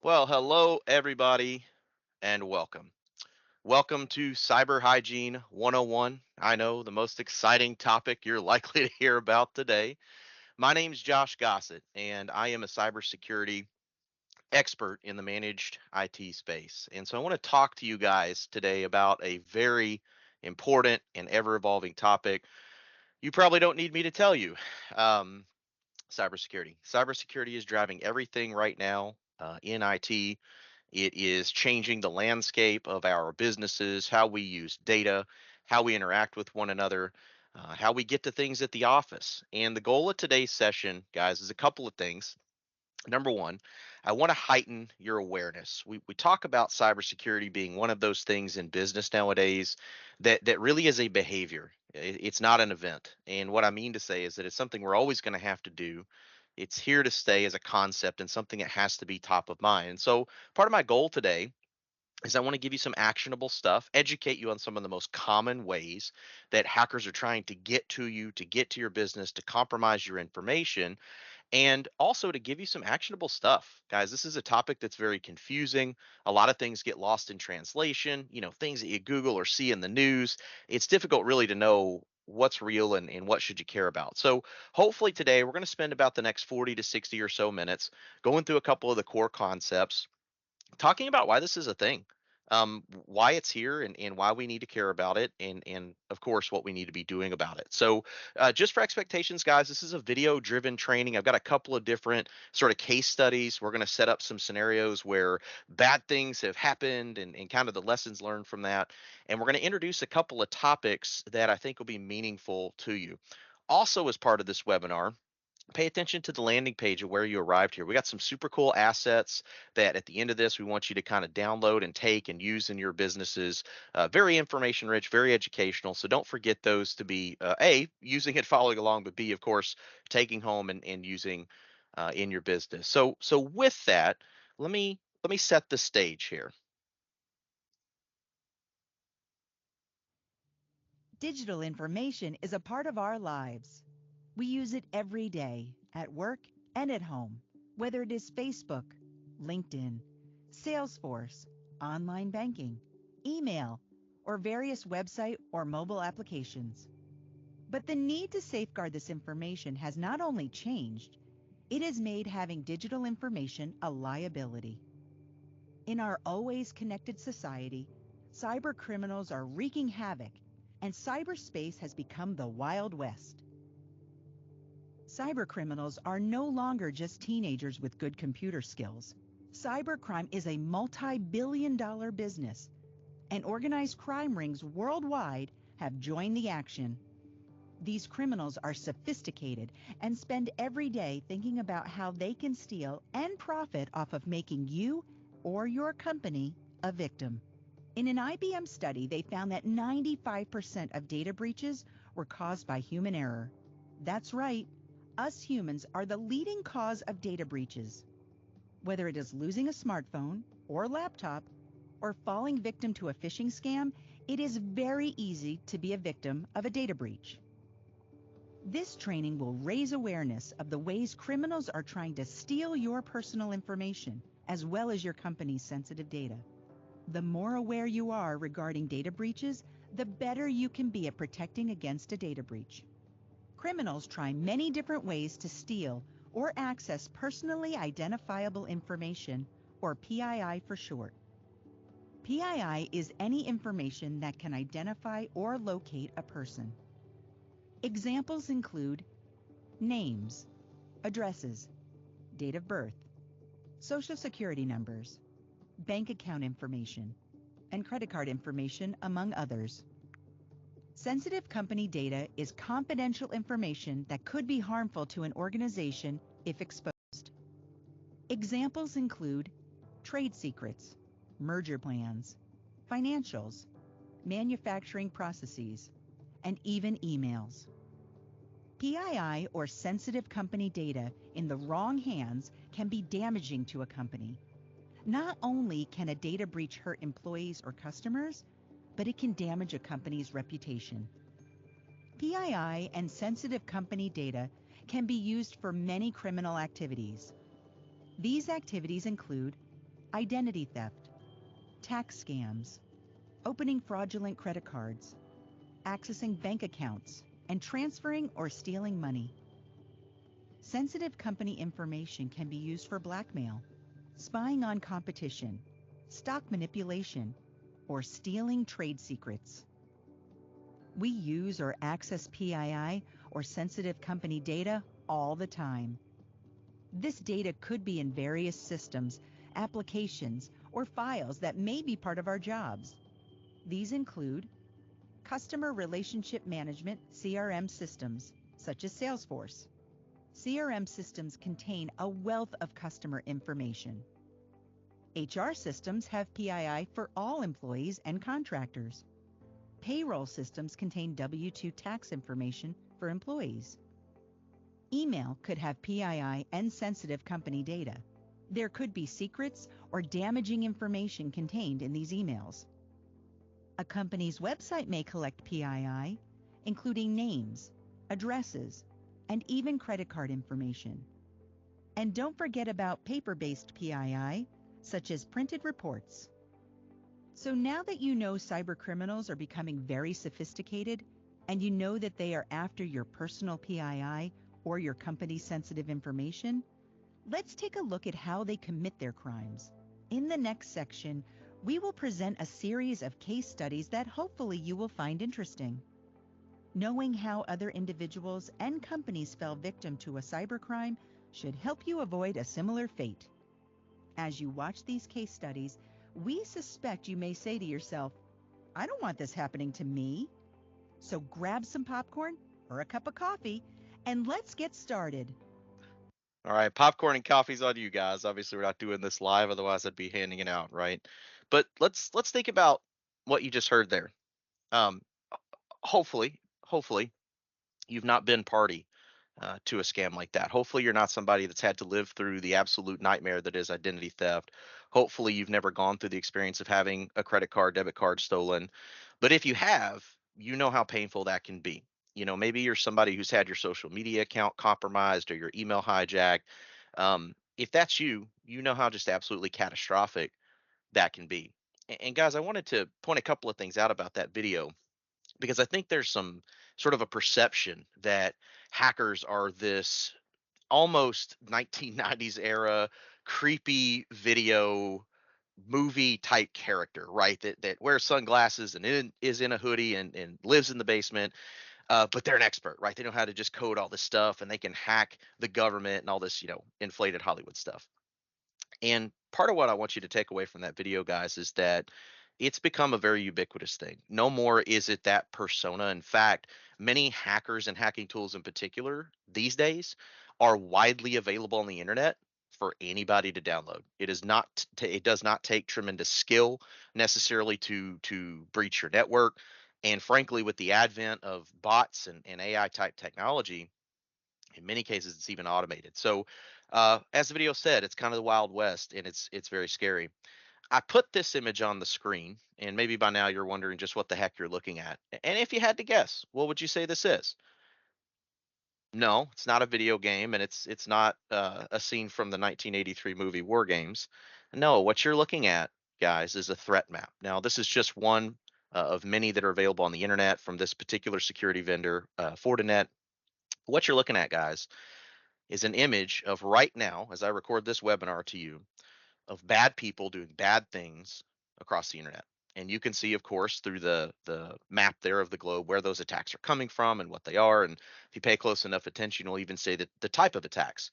Well, hello, everybody, and welcome. Welcome to Cyber Hygiene 101. I know the most exciting topic you're likely to hear about today. My name's Josh Gossett, and I am a cybersecurity expert in the managed IT space. And so I want to talk to you guys today about a very important and ever evolving topic. You probably don't need me to tell you. Um, Cybersecurity. Cybersecurity is driving everything right now in IT. It is changing the landscape of our businesses, how we use data, how we interact with one another, how we get to things at the office. And the goal of today's session, guys, is a couple of things. Number one, I want to heighten your awareness. We talk about cybersecurity being one of those things in business nowadays that really is a behavior. It's not an event. And what I mean to say is that it's something we're always going to have to do. It's here to stay as a concept and something that has to be top of mind. And so part of my goal today is I want to give you some actionable stuff, educate you on some of the most common ways that hackers are trying to get to you, to get to your business, to compromise your information, and also to give you some actionable stuff. Guys, this is a topic that's very confusing. A lot of things get lost in translation, things that you Google or see in the news. It's difficult really to know what's real and what should you care about. So hopefully today we're going to spend about the next 40 to 60 or so minutes going through a couple of the core concepts, talking about why this is a thing, why it's here, and why we need to care about it, and of course what we need to be doing about it. So just for expectations, guys, this is a video driven training. I've got a couple of different sort of case studies. We're going to set up some scenarios where bad things have happened, and kind of the lessons learned from that, and we're going to introduce a couple of topics that I think will be meaningful to you. Also, as part of this webinar, pay attention to the landing page of where you arrived here. We got some super cool assets that at the end of this, we want you to kind of download and take and use in your businesses. Very information rich, very educational. So don't forget those to be A, using it, following along, but B, of course, taking home and using in your business. So with that, let me set the stage here. Digital information is a part of our lives. We use it every day, at work and at home, whether it is Facebook, LinkedIn, Salesforce, online banking, email, or various website or mobile applications. But the need to safeguard this information has not only changed, it has made having digital information a liability. In our always connected society, cyber criminals are wreaking havoc, and cyberspace has become the Wild West. Cyber criminals are no longer just teenagers with good computer skills. Cybercrime is a multi-billion-dollar business, and organized crime rings worldwide have joined the action. These criminals are sophisticated and spend every day thinking about how they can steal and profit off of making you or your company a victim. In an IBM study, they found that 95% of data breaches were caused by human error. That's right, us humans are the leading cause of data breaches. Whether it is losing a smartphone or laptop or falling victim to a phishing scam, it is very easy to be a victim of a data breach. This training will raise awareness of the ways criminals are trying to steal your personal information, as well as your company's sensitive data. The more aware you are regarding data breaches, the better you can be at protecting against a data breach. Criminals try many different ways to steal or access personally identifiable information, or PII for short. PII is any information that can identify or locate a person. Examples include names, addresses, date of birth, social security numbers, bank account information, and credit card information, among others. Sensitive company data is confidential information that could be harmful to an organization if exposed. Examples include trade secrets, merger plans, financials, manufacturing processes, and even emails. PII, or sensitive company data, in the wrong hands can be damaging to a company. Not only can a data breach hurt employees or customers, but it can damage a company's reputation. PII and sensitive company data can be used for many criminal activities. These activities include identity theft, tax scams, opening fraudulent credit cards, accessing bank accounts, and transferring or stealing money. Sensitive company information can be used for blackmail, spying on competition, stock manipulation, or stealing trade secrets. We use or access PII or sensitive company data all the time. This data could be in various systems, applications, or files that may be part of our jobs. These include customer relationship management (CRM) systems, such as Salesforce. CRM systems contain a wealth of customer information. HR systems have PII for all employees and contractors. Payroll systems contain W-2 tax information for employees. Email could have PII and sensitive company data. There could be secrets or damaging information contained in these emails. A company's website may collect PII, including names, addresses, and even credit card information. And don't forget about paper-based PII, such as printed reports. So now that you know cybercriminals are becoming very sophisticated, and you know that they are after your personal PII or your company's sensitive information, let's take a look at how they commit their crimes. In the next section, we will present a series of case studies that hopefully you will find interesting. Knowing how other individuals and companies fell victim to a cybercrime should help you avoid a similar fate. As you watch these case studies, we suspect you may say to yourself, I don't want this happening to me. So grab some popcorn or a cup of coffee and let's get started. All right, popcorn and coffee's on you guys. Obviously, we're not doing this live, otherwise I'd be handing it out, right? But let's think about what you just heard there. Um, hopefully, you've not been party to a scam like that. Hopefully, you're not somebody that's had to live through the absolute nightmare that is identity theft. Hopefully, you've never gone through the experience of having a credit card, debit card stolen. But if you have, you know how painful that can be. Maybe you're somebody who's had your social media account compromised or your email hijacked. If that's you, you know how just absolutely catastrophic that can be. And guys, I wanted to point a couple of things out about that video because I think there's some sort of a perception that hackers are this almost 1990s era creepy video movie type character, right? That wears sunglasses and is in a hoodie and lives in the basement, but they're an expert, right? They know how to just code all this stuff and they can hack the government and all this, inflated Hollywood stuff. And part of what I want you to take away from that video, guys, is that it's become a very ubiquitous thing. No more is it that persona. In fact, many hackers and hacking tools in particular these days are widely available on the internet for anybody to download. It does not take tremendous skill necessarily to breach your network. And frankly, with the advent of bots and AI type technology, in many cases it's even automated. So as the video said, it's kind of the wild west and it's very scary. I put this image on the screen and maybe by now you're wondering just what the heck you're looking at. And if you had to guess, what would you say this is? No, it's not a video game and it's not a scene from the 1983 movie War Games. No, what you're looking at, guys, is a threat map. Now this is just one of many that are available on the internet from this particular security vendor, Fortinet. What you're looking at, guys, is an image of right now, as I record this webinar to you, of bad people doing bad things across the internet. And you can see, of course, through the map there of the globe where those attacks are coming from and what they are. And if you pay close enough attention, you'll even say that the type of attacks.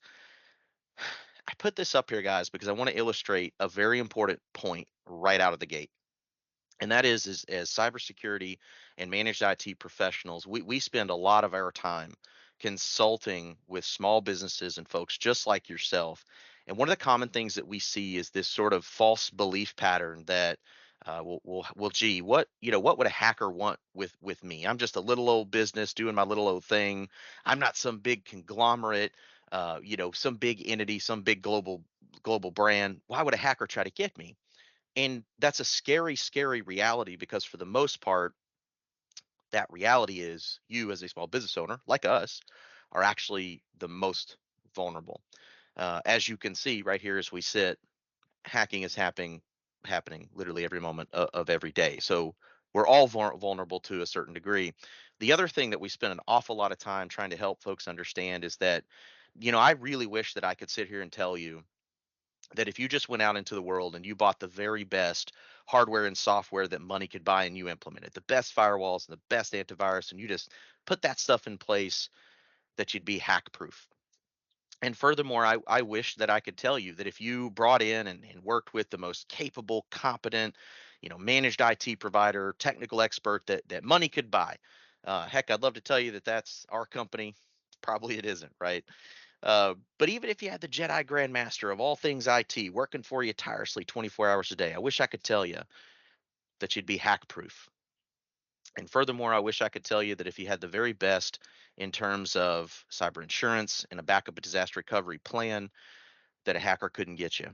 I put this up here, guys, because I want to illustrate a very important point right out of the gate. And that is as cybersecurity and managed IT professionals, we spend a lot of our time consulting with small businesses and folks just like yourself. And one of the common things that we see is this sort of false belief pattern that well, gee, what would a hacker want with me? I'm just a little old business doing my little old thing. I'm not some big conglomerate, some big entity, some big global brand. Why would a hacker try to get me? And that's a scary, scary reality because for the most part, that reality is you as a small business owner, like us, are actually the most vulnerable. As you can see right here as we sit, hacking is happening literally every moment of every day. So we're all vulnerable to a certain degree. The other thing that we spend an awful lot of time trying to help folks understand is that, I really wish that I could sit here and tell you that if you just went out into the world and you bought the very best hardware and software that money could buy and you implemented the best firewalls and the best antivirus and you just put that stuff in place, that you'd be hack proof. And furthermore, I wish that I could tell you that if you brought in and worked with the most capable, competent, managed IT provider, technical expert that money could buy. Heck, I'd love to tell you that that's our company. Probably it isn't, right? But even if you had the Jedi Grandmaster of all things IT working for you tirelessly 24 hours a day, I wish I could tell you that you'd be hack proof. And furthermore, I wish I could tell you that if you had the very best in terms of cyber insurance and a backup disaster recovery plan, that a hacker couldn't get you.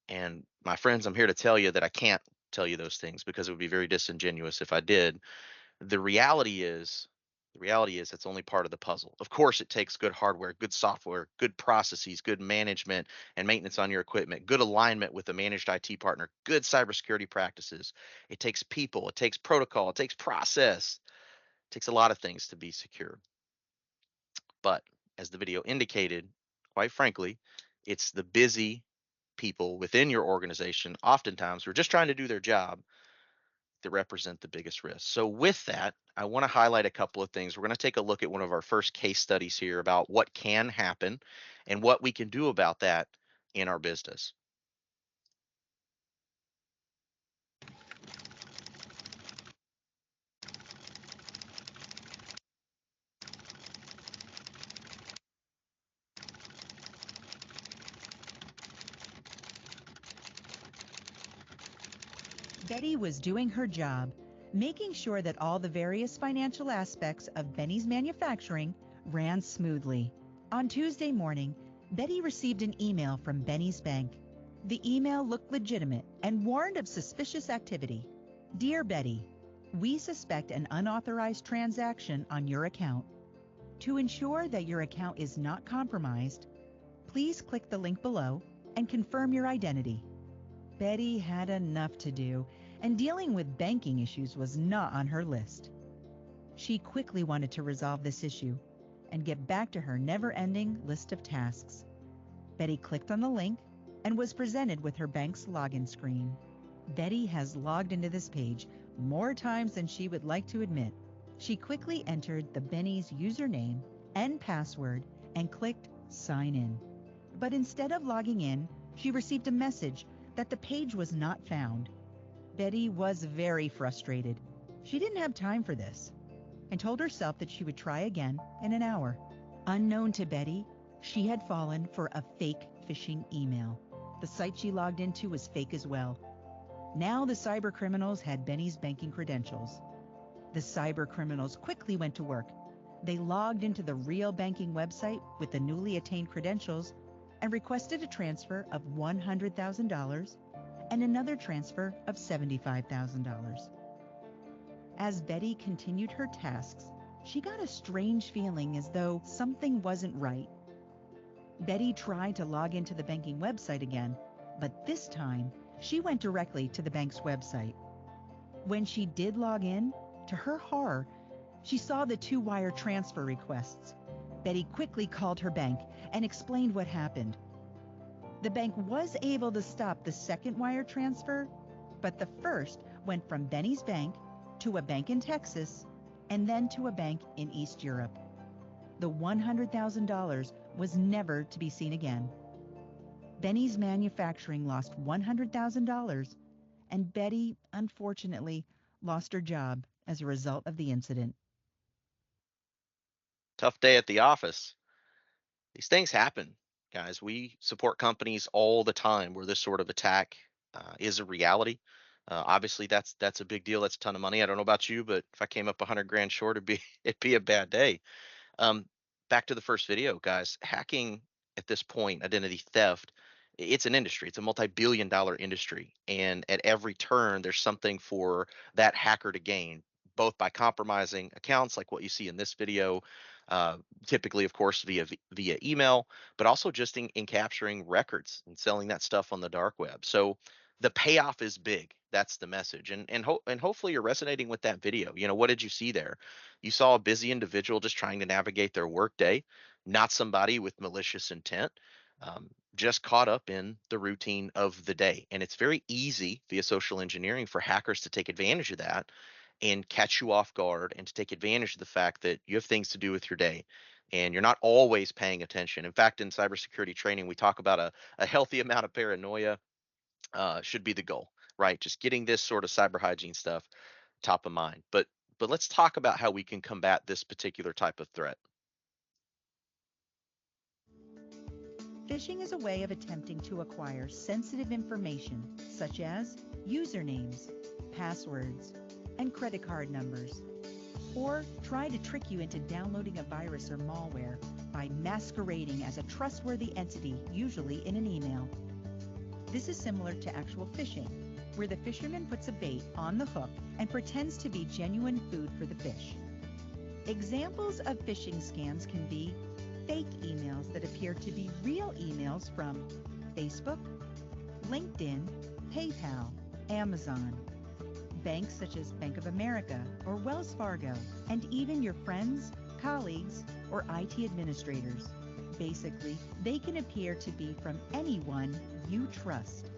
And my friends, I'm here to tell you that I can't tell you those things because it would be very disingenuous if I did. The reality is, the reality is that's only part of the puzzle. Of course, it takes good hardware, good software, good processes, good management and maintenance on your equipment, good alignment with a managed IT partner, good cybersecurity practices. It takes people, it takes protocol, it takes process, it takes a lot of things to be secure. But as the video indicated, quite frankly, it's the busy people within your organization, oftentimes who are just trying to do their job, that represent the biggest risk. So, with that, I want to highlight a couple of things. We're going to take a look at one of our first case studies here about what can happen and what we can do about that in our business. Betty was doing her job, making sure that all the various financial aspects of Benny's manufacturing ran smoothly. On Tuesday morning, Betty received an email from Benny's bank. The email looked legitimate and warned of suspicious activity. Dear Betty, we suspect an unauthorized transaction on your account. To ensure that your account is not compromised, please click the link below and confirm your identity. Betty had enough to do, and dealing with banking issues was not on her list. She quickly wanted to resolve this issue and get back to her never-ending list of tasks. Betty clicked on the link and was presented with her bank's login screen. Betty has logged into this page more times than she would like to admit. She quickly entered the Benny's username and password and clicked Sign In. But instead of logging in, she received a message that the page was not found. Betty was very frustrated. She didn't have time for this and told herself that she would try again in an hour. Unknown to Betty, she had fallen for a fake phishing email. The site she logged into was fake as well. Now the cyber criminals had Benny's banking credentials. The cyber criminals quickly went to work. They logged into the real banking website with the newly attained credentials and requested a transfer of $100,000 and another transfer of $75,000. As Betty continued her tasks, she got a strange feeling as though something wasn't right. Betty tried to log into the banking website again, but this time she went directly to the bank's website. When she did log in, to her horror, she saw the two wire transfer requests. Betty quickly called her bank and explained what happened. The bank was able to stop the second wire transfer, but the first went from Benny's bank to a bank in Texas and then to a bank in East Europe. The $100,000 was never to be seen again. Benny's manufacturing lost $100,000, and Betty, unfortunately, lost her job as a result of the incident. Tough day at the office. These things happen, guys. We support companies all the time where this sort of attack is a reality. Obviously, that's a big deal. That's a ton of money. I don't know about you, but if I came up 100 grand short, it'd be a bad day. Um, Back to the first video, guys. Hacking at this point, identity theft, it's an industry. It's a multi-billion-dollar industry, and at every turn, there's something for that hacker to gain, both by compromising accounts, like what you see in this video, uh, typically, of course, via email, but also just in capturing records and selling that stuff on the dark web. So the payoff is big. That's the message, and hopefully you're resonating with that video. What did you see there? You saw a busy individual just trying to navigate their workday, not somebody with malicious intent. Just caught up in the routine of the day. And it's very easy via social engineering for hackers to take advantage of that and catch you off guard and to take advantage of the fact that you have things to do with your day and you're not always paying attention. In fact, in cybersecurity training, we talk about a healthy amount of paranoia should be the goal, right? Just getting this sort of cyber hygiene stuff top of mind. But let's talk about how we can combat this particular type of threat. Phishing is a way of attempting to acquire sensitive information such as usernames, passwords, and credit card numbers, or try to trick you into downloading a virus or malware by masquerading as a trustworthy entity, usually in an email. This is similar to actual phishing, where the fisherman puts a bait on the hook and pretends to be genuine food for the fish. Examples of phishing scams can be fake emails that appear to be real emails from Facebook, LinkedIn, PayPal, Amazon, banks such as Bank of America or Wells Fargo, and even your friends, colleagues, or IT administrators. Basically, they can appear to be from anyone you trust.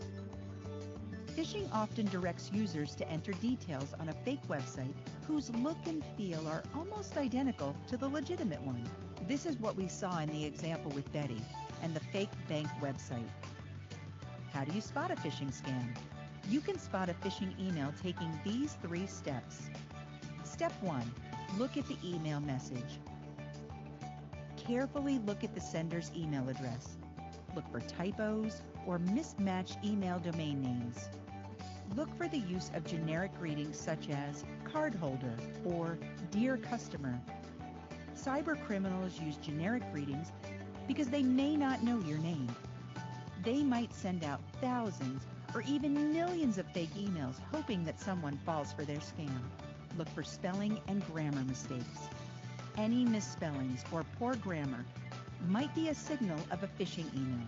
Phishing often directs users to enter details on a fake website whose look and feel are almost identical to the legitimate one. This is what we saw in the example with Betty and the fake bank website. How do you spot a phishing scam? You can spot a phishing email taking these 3 steps. Step 1. Look at the email message. Carefully look at the sender's email address. Look for typos or mismatched email domain names. Look for the use of generic greetings such as cardholder or dear customer. Cyber criminals use generic greetings because they may not know your name. They might send out thousands or even millions of fake emails hoping that someone falls for their scam. Look for spelling and grammar mistakes. Any misspellings or poor grammar might be a signal of a phishing email.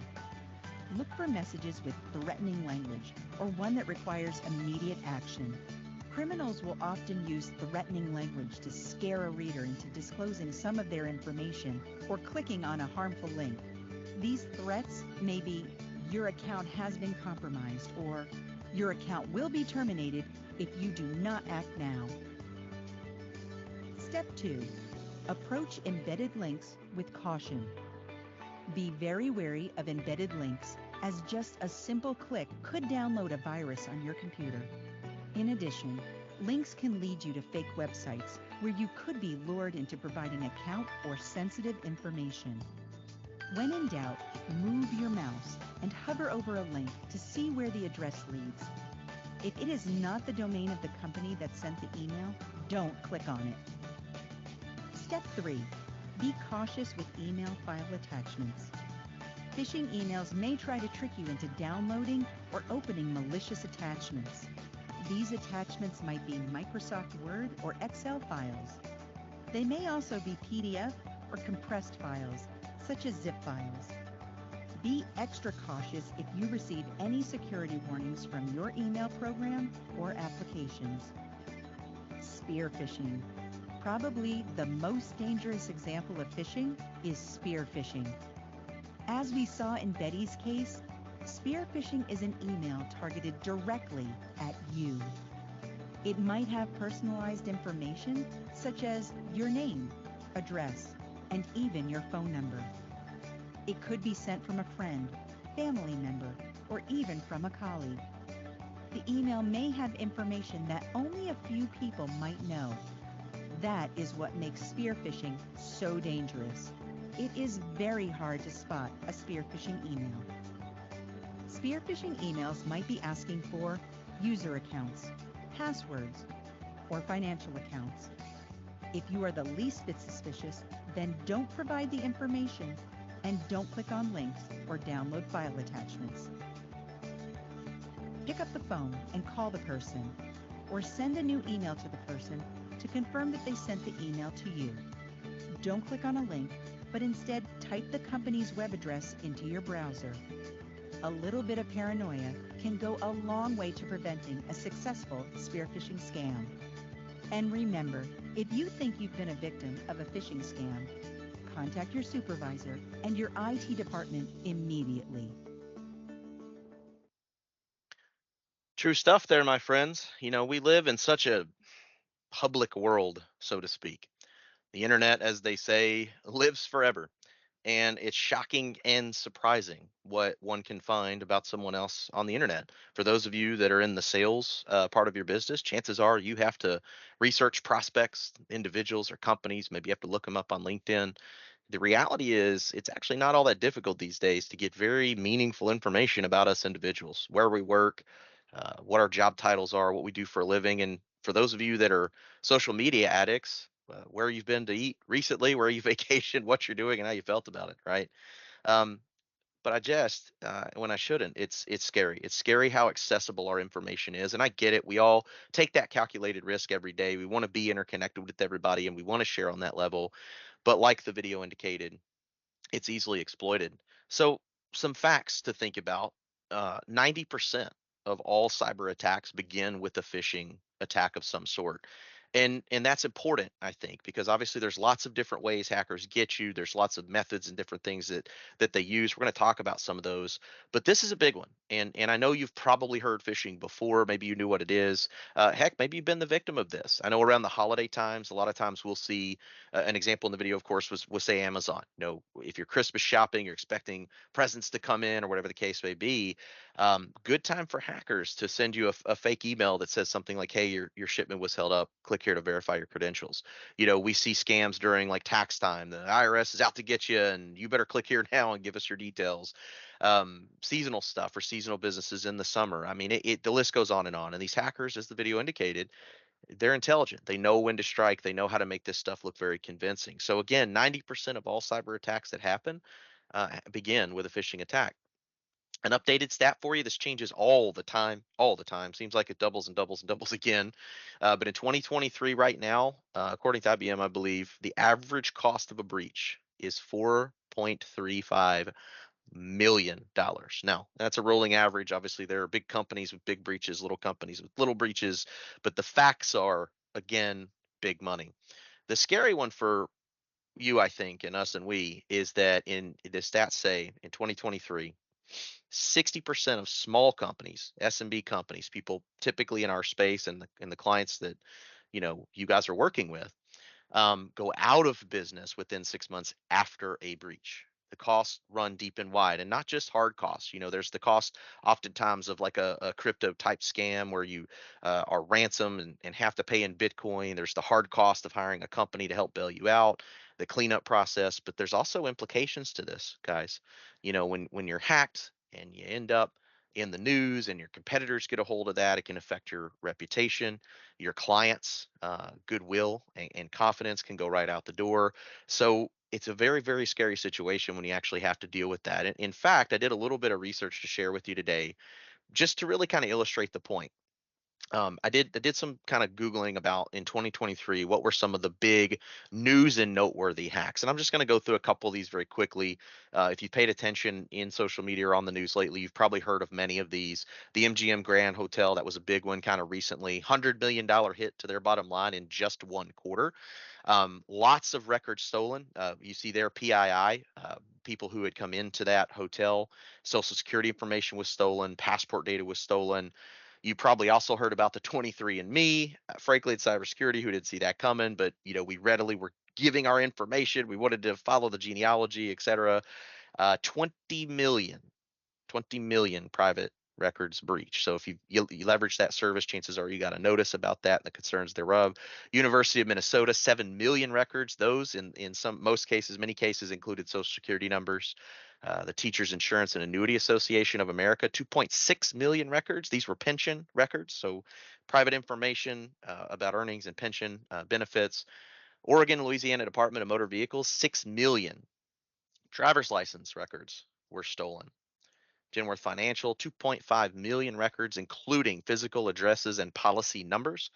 Look for messages with threatening language or one that requires immediate action. Criminals will often use threatening language to scare a reader into disclosing some of their information or clicking on a harmful link. These threats may be, your account has been compromised, or your account will be terminated if you do not act now. Step 2. Approach embedded links with caution. Be very wary of embedded links, as just a simple click could download a virus on your computer. In addition, links can lead you to fake websites where you could be lured into providing account or sensitive information. When in doubt, move your mouse and hover over a link to see where the address leads. If it is not the domain of the company that sent the email, don't click on it. Step 3. Be cautious with email file attachments. Phishing emails may try to trick you into downloading or opening malicious attachments. These attachments might be Microsoft Word or Excel files. They may also be PDF or compressed files, such as zip files. Be extra cautious if you receive any security warnings from your email program or applications. Spear phishing. Probably the most dangerous example of phishing is spear phishing. As we saw in Betty's case, spear phishing is an email targeted directly at you. It might have personalized information such as your name, address, and even your phone number. It could be sent from a friend, family member, or even from a colleague. The email may have information that only a few people might know. That is what makes spear phishing so dangerous. It is very hard to spot a spear phishing email. Spear phishing emails might be asking for user accounts, passwords, or financial accounts. If you are the least bit suspicious, then don't provide the information and don't click on links or download file attachments. Pick up the phone and call the person, or send a new email to the person to confirm that they sent the email to you. Don't click on a link, but instead type the company's web address into your browser. A little bit of paranoia can go a long way to preventing a successful spear phishing scam. And remember, if you think you've been a victim of a phishing scam, contact your supervisor and your IT department immediately. True stuff there, my friends. We live in such a public world, so to speak. The internet, as they say, lives forever. And it's shocking and surprising what one can find about someone else on the internet. For those of you that are in the sales part of your business, chances are you have to research prospects, individuals, or companies. Maybe you have to look them up on LinkedIn. The reality is, it's actually not all that difficult these days to get very meaningful information about us individuals, where we work, what our job titles are, what we do for a living. And for those of you that are social media addicts, where you've been to eat recently, where you vacationed, what you're doing, and how you felt about it, right? Um, but I jest when I shouldn't. It's scary. It's scary how accessible our information is, and I get it. We all take that calculated risk every day. We want to be interconnected with everybody, and we want to share on that level. But like the video indicated, it's easily exploited. So, some facts to think about: 90% of all cyber attacks begin with a phishing attack of some sort. And that's important, I think, because obviously there's lots of different ways hackers get you. There's lots of methods and different things that they use. We're going to talk about some of those, but this is a big one. And I know you've probably heard phishing before. Maybe you knew what it is. Heck, maybe you've been the victim of this. I know around the holiday times, a lot of times we'll see an example in the video, of course, was say Amazon. If you're Christmas shopping, you're expecting presents to come in or whatever the case may be. Good time for hackers to send you a fake email that says something like, "Hey, your shipment was held up. Click here to verify your credentials." We see scams during like tax time. The IRS is out to get you, and you better click here now and give us your details. Seasonal stuff for seasonal businesses in the summer. I mean, the list goes on and on. And these hackers, as the video indicated, they're intelligent. They know when to strike. They know how to make this stuff look very convincing. So again, 90% of all cyber attacks that happen begin with a phishing attack. An updated stat for you: this changes all the time, all the time. Seems like it doubles and doubles and doubles again. But in 2023, right now, according to IBM, I believe the average cost of a breach is $4.35 million. Now, that's a rolling average. Obviously, there are big companies with big breaches, little companies with little breaches, but the facts are, again, big money. The scary one for you, I think, and us and we, is that in the stats say in 2023, 60% of small companies, SMB companies, people typically in our space and the clients that you guys are working with, go out of business within 6 months after a breach. The costs run deep and wide, and not just hard costs. There's the cost oftentimes of like a crypto type scam where you are ransomed and have to pay in Bitcoin. There's the hard cost of hiring a company to help bail you out, the cleanup process. But there's also implications to this, guys. When you're hacked and you end up in the news and your competitors get a hold of that, it can affect your reputation, your clients' goodwill and confidence can go right out the door. So it's a very, very scary situation when you actually have to deal with that. And in fact, I did a little bit of research to share with you today just to really kind of illustrate the point. I did some kind of googling about in 2023 what were some of the big news and noteworthy hacks, and I'm just going to go through a couple of these very quickly. If you've paid attention in social media or on the news lately, you've probably heard of many of these. The MGM Grand Hotel, that was a big one, kind of recently, $100 million hit to their bottom line in just one quarter. Lots of records stolen. You see there PII, people who had come into that hotel, social security information was stolen, passport data was stolen. You probably also heard about the 23andMe. Frankly, it's cybersecurity. Who didn't see that coming? But we readily were giving our information. We wanted to follow the genealogy, et cetera. 20 million private records breach. So if you leverage that service, chances are you got a notice about that and the concerns thereof. University of Minnesota, 7 million records. Those in most cases, many cases, included social security numbers. The Teachers Insurance and Annuity Association of America, 2.6 million records. These were pension records, so private information about earnings and pension benefits. Oregon, Louisiana Department of Motor Vehicles, 6 million driver's license records were stolen. Genworth Financial, 2.5 million records, including physical addresses and policy numbers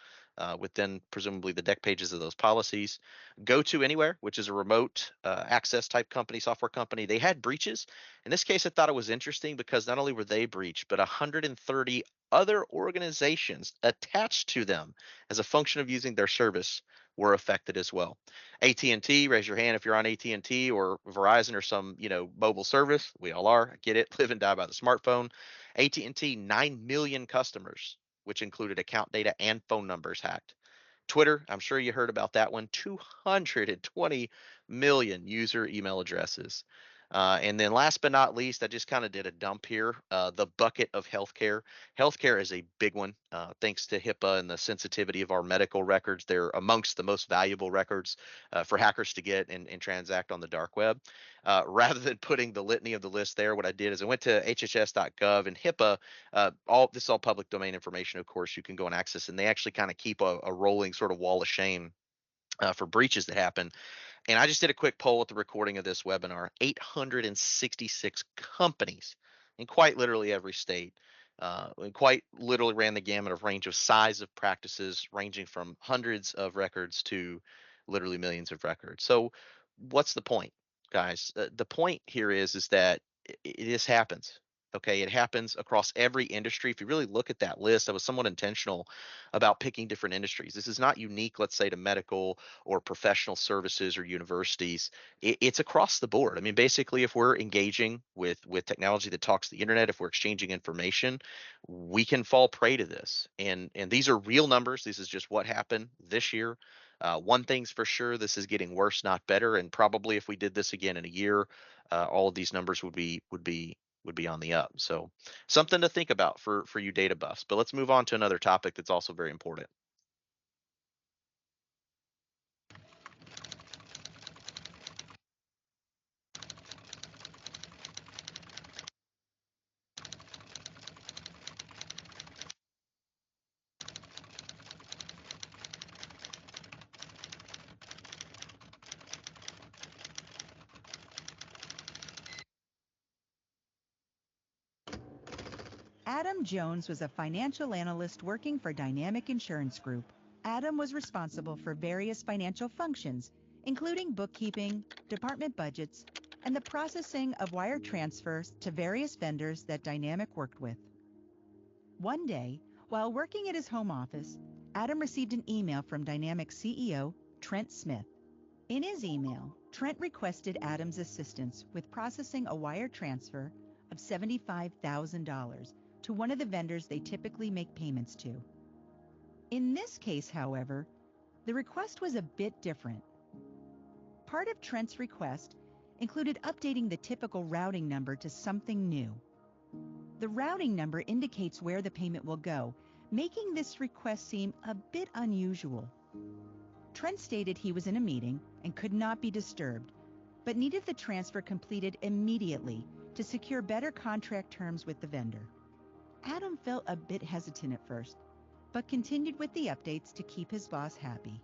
within presumably the deck pages of those policies. Go to Anywhere, which is a remote access type company, software company, they had breaches. In this case, I thought it was interesting because not only were they breached, but 130 other organizations attached to them as a function of using their service were affected as well. AT&T, raise your hand if you're on AT&T or Verizon or some, mobile service. We all are. I get it. Live and die by the smartphone. AT&T, 9 million customers, which included account data and phone numbers hacked. Twitter, I'm sure you heard about that one, 220 million user email addresses. And then last but not least, I just kind of did a dump here. The bucket of healthcare. Healthcare is a big one. Thanks to HIPAA and the sensitivity of our medical records, they're amongst the most valuable records for hackers to get and transact on the dark web. Rather than putting the litany of the list there, what I did is I went to hhs.gov and HIPAA. All this is all public domain information, of course, you can go and access, and they actually kind of keep a rolling sort of wall of shame for breaches that happen. And I just did a quick poll with the recording of this webinar. 866 companies in quite literally every state, and quite literally ran the gamut of range of size of practices, ranging from hundreds of records to literally millions of records. So, what's the point, guys? The point here is that this happens. Okay, it happens across every industry. If you really look at that list, I was somewhat intentional about picking different industries. This is not unique, let's say, to medical or professional services or universities. It's across the board. I mean, basically, if we're engaging with technology that talks to the internet, if we're exchanging information, we can fall prey to this. And these are real numbers. This is just what happened this year. One thing's for sure, this is getting worse, not better. And probably if we did this again in a year, all of these numbers would be on the up. So something to think about for you data buffs. But let's move on to another topic that's also very important. Adam Jones was a financial analyst working for Dynamic Insurance Group. Adam was responsible for various financial functions, including bookkeeping, department budgets, and the processing of wire transfers to various vendors that Dynamic worked with. One day, while working at his home office, Adam received an email from Dynamic CEO Trent Smith. In his email, Trent requested Adam's assistance with processing a wire transfer of $75,000 to one of the vendors they typically make payments to. In this case, however, the request was a bit different. Part of Trent's request included updating the typical routing number to something new. The routing number indicates where the payment will go, making this request seem a bit unusual. Trent stated he was in a meeting and could not be disturbed, but needed the transfer completed immediately to secure better contract terms with the vendor. Adam felt a bit hesitant at first, but continued with the updates to keep his boss happy.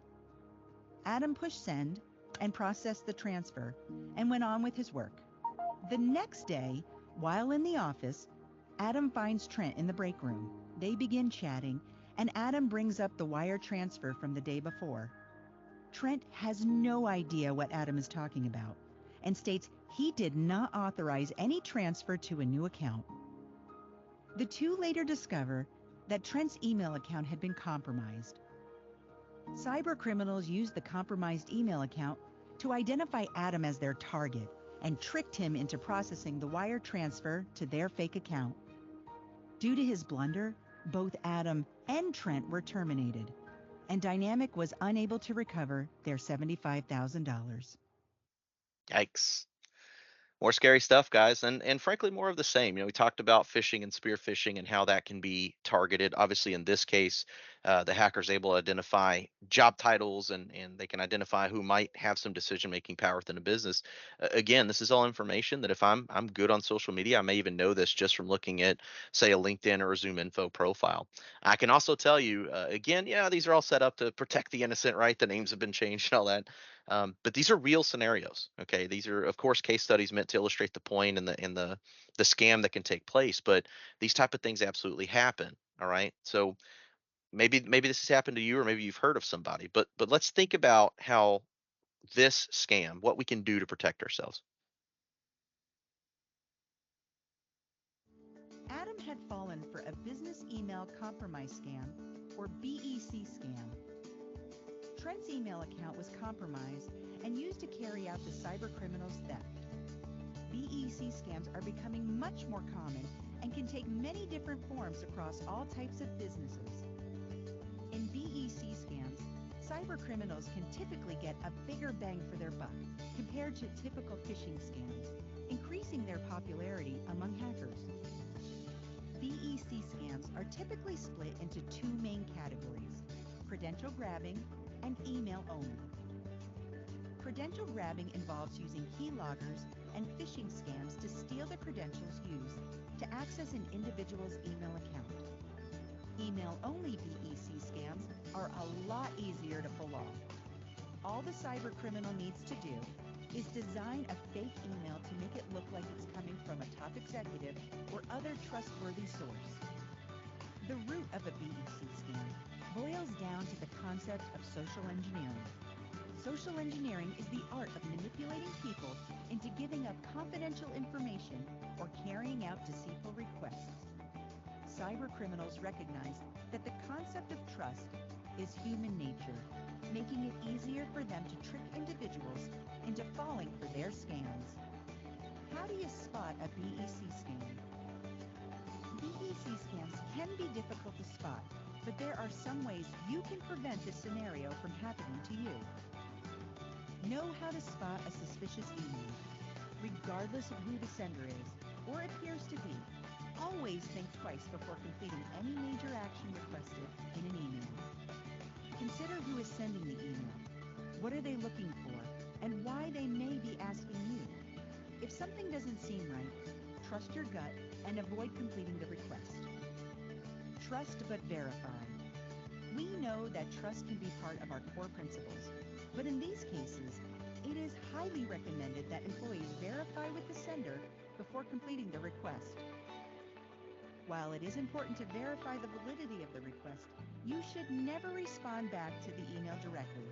Adam pushed send and processed the transfer and went on with his work. The next day, while in the office, Adam finds Trent in the break room. They begin chatting, and Adam brings up the wire transfer from the day before. Trent has no idea what Adam is talking about and states he did not authorize any transfer to a new account. The two later discover that Trent's email account had been compromised. Cyber criminals used the compromised email account to identify Adam as their target and tricked him into processing the wire transfer to their fake account. Due to his blunder, both Adam and Trent were terminated, and Dynamic was unable to recover their $75,000. Yikes. More scary stuff, guys, and frankly, more of the same. We talked about phishing and spear phishing and how that can be targeted. Obviously, in this case, the hacker's able to identify job titles and they can identify who might have some decision making power within a business. Again, this is all information that if I'm good on social media, I may even know this just from looking at, say, a LinkedIn or a Zoom Info profile. I can also tell you, again, yeah, these are all set up to protect the innocent, right? The names have been changed and all that. But these are real scenarios. Okay, these are of course case studies meant to illustrate the point and the scam that can take place. But these type of things absolutely happen. All right, so maybe this has happened to you, or maybe you've heard of somebody. But let's think about how this scam, what we can do to protect ourselves. Adam had fallen for a business email compromise scam, or BEC scam. Trent's email account was compromised and used to carry out the cybercriminal's theft. BEC scams are becoming much more common and can take many different forms across all types of businesses. In BEC scams, cybercriminals can typically get a bigger bang for their buck compared to typical phishing scams, increasing their popularity among hackers. BEC scams are typically split into two main categories: credential grabbing and email only. Credential grabbing involves using keyloggers and phishing scams to steal the credentials used to access an individual's email account. Email only BEC scams are a lot easier to pull off. All the cybercriminal needs to do is design a fake email to make it look like it's coming from a top executive or other trustworthy source. The root of a BEC scam boils down to the concept of social engineering. Social engineering is the art of manipulating people into giving up confidential information or carrying out deceitful requests. Cybercriminals recognize that the concept of trust is human nature, making it easier for them to trick individuals into falling for their scams. How do you spot a BEC scam? BEC scams can be difficult to spot, but there are some ways you can prevent this scenario from happening to you. Know how to spot a suspicious email, regardless of who the sender is or appears to be. Always think twice before completing any major action requested in an email. Consider who is sending the email, what are they looking for, and why they may be asking you. If something doesn't seem right, trust your gut and avoid completing the request. Trust but verify. We know that trust can be part of our core principles, but in these cases, it is highly recommended that employees verify with the sender before completing the request. While it is important to verify the validity of the request, you should never respond back to the email directly.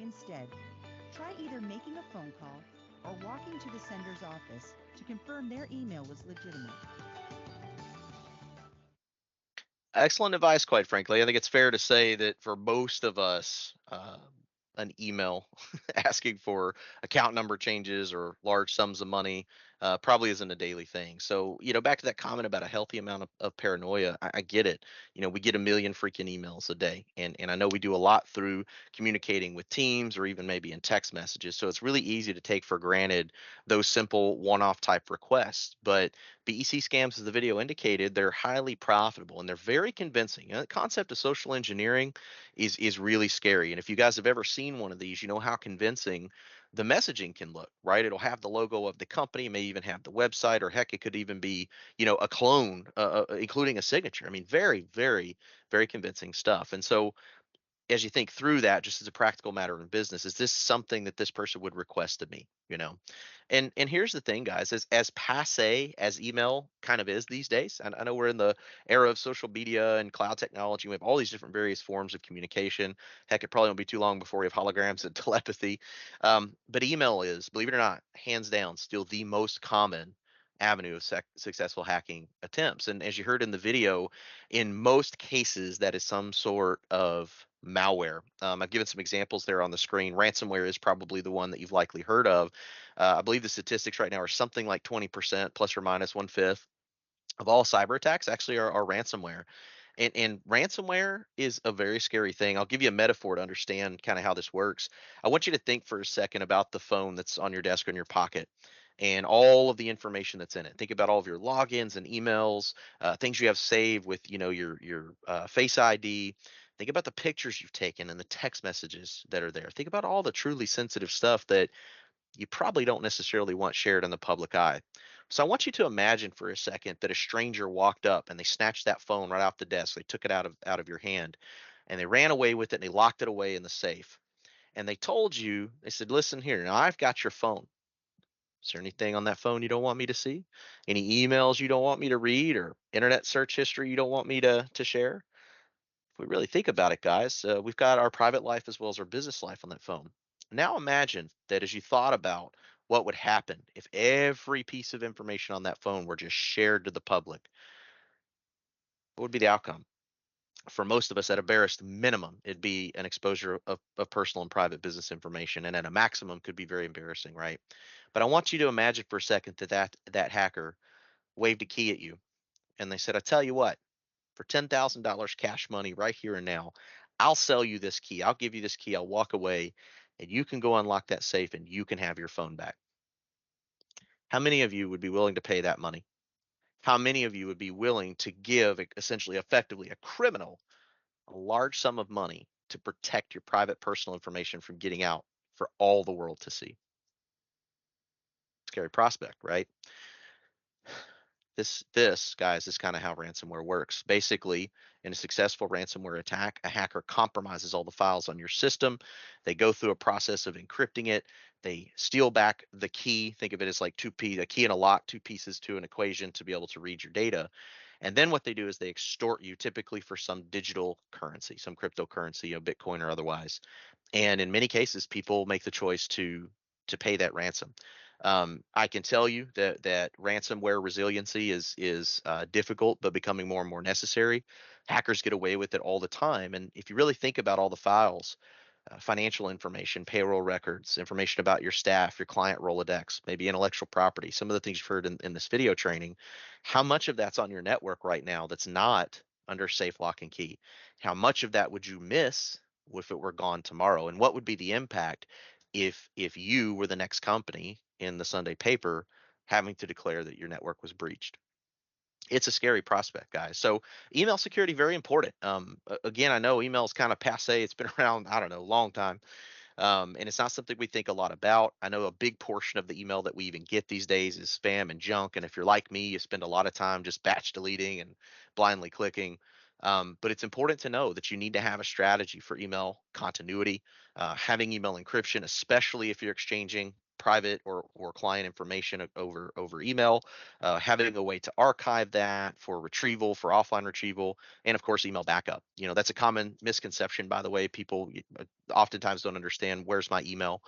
Instead, try either making a phone call or walking to the sender's office to confirm their email was legitimate. Excellent advice, quite frankly. I think it's fair to say that for most of us, an email asking for account number changes or large sums of money probably isn't a daily thing. So, back to that comment about a healthy amount of paranoia, I get it. We get a million freaking emails a day. And I know we do a lot through communicating with teams or even maybe in text messages. So it's really easy to take for granted those simple one off type requests. But BEC scams, as the video indicated, they're highly profitable and they're very convincing. The concept of social engineering is really scary. And if you guys have ever seen one of these, you know how convincing the messaging can look, right? It'll have the logo of the company, may even have the website, or heck, it could even be, a clone, including a signature. I mean, very, very, very convincing stuff. And so, as you think through that, just as a practical matter in business, is this something that this person would request of me? And here's the thing, guys, as passe as email kind of is these days. And I know we're in the era of social media and cloud technology. We have all these different various forms of communication. Heck, it probably won't be too long before we have holograms and telepathy. But email is, believe it or not, hands down, still the most common avenue of successful hacking attempts. And as you heard in the video, in most cases, that is some sort of malware. I've given some examples there on the screen. Ransomware is probably the one that you've likely heard of. I believe the statistics right now are something like 20%, plus or minus one fifth, of all cyber attacks actually are ransomware. And ransomware is a very scary thing. I'll give you a metaphor to understand kind of how this works. I want you to think for a second about the phone that's on your desk or in your pocket and all of the information that's in it. Think about all of your logins and emails, things you have saved with, your Face ID. Think about the pictures you've taken and the text messages that are there. Think about all the truly sensitive stuff that you probably don't necessarily want shared in the public eye. So I want you to imagine for a second that a stranger walked up and they snatched that phone right off the desk. They took it out of your hand and they ran away with it and they locked it away in the safe. And they told you, they said, listen here, now I've got your phone. Is there anything on that phone you don't want me to see? Any emails you don't want me to read or internet search history you don't want me to share? If we really think about it, guys, we've got our private life as well as our business life on that phone. Now imagine that as you thought about what would happen if every piece of information on that phone were just shared to the public, what would be the outcome? For most of us, at a barest minimum, it'd be an exposure of personal and private business information, and at a maximum, could be very embarrassing, right? But I want you to imagine for a second that hacker waved a key at you, and they said, "I tell you what, for $10,000 cash money right here and now, I'll sell you this key. I'll give you this key. I'll walk away, and you can go unlock that safe, and you can have your phone back." How many of you would be willing to pay that money? How many of you would be willing to give essentially, effectively, a criminal a large sum of money to protect your private personal information from getting out for all the world to see? Scary prospect, right? This, guys, is kind of how ransomware works. Basically, in a successful ransomware attack, a hacker compromises all the files on your system. They go through a process of encrypting it. They steal back the key. Think of it as like a key and a lock, two pieces to an equation to be able to read your data. And then what they do is they extort you, typically for some digital currency, some cryptocurrency, Bitcoin or otherwise. And in many cases, people make the choice to pay that ransom. I can tell you that ransomware resiliency is difficult, but becoming more and more necessary. Hackers get away with it all the time, and if you really think about all the files, financial information, payroll records, information about your staff, your client Rolodex, maybe intellectual property, some of the things you've heard in this video training, how much of that's on your network right now that's not under safe lock and key? How much of that would you miss if it were gone tomorrow? And what would be the impact if you were the next company in the Sunday paper having to declare that your network was breached? It's a scary prospect, guys. So email security, very important. Again, I know email is kind of passe. It's been around, I don't know, a long time, and it's not something we think a lot about. I know a big portion of the email that we even get these days is spam and junk. And if you're like me, you spend a lot of time just batch deleting and blindly clicking. But it's important to know that you need to have a strategy for email continuity, having email encryption, especially if you're exchanging private or client information over email, having a way to archive that for retrieval, for offline retrieval, and of course email backup. That's a common misconception, by the way. People oftentimes don't understand, where's my email?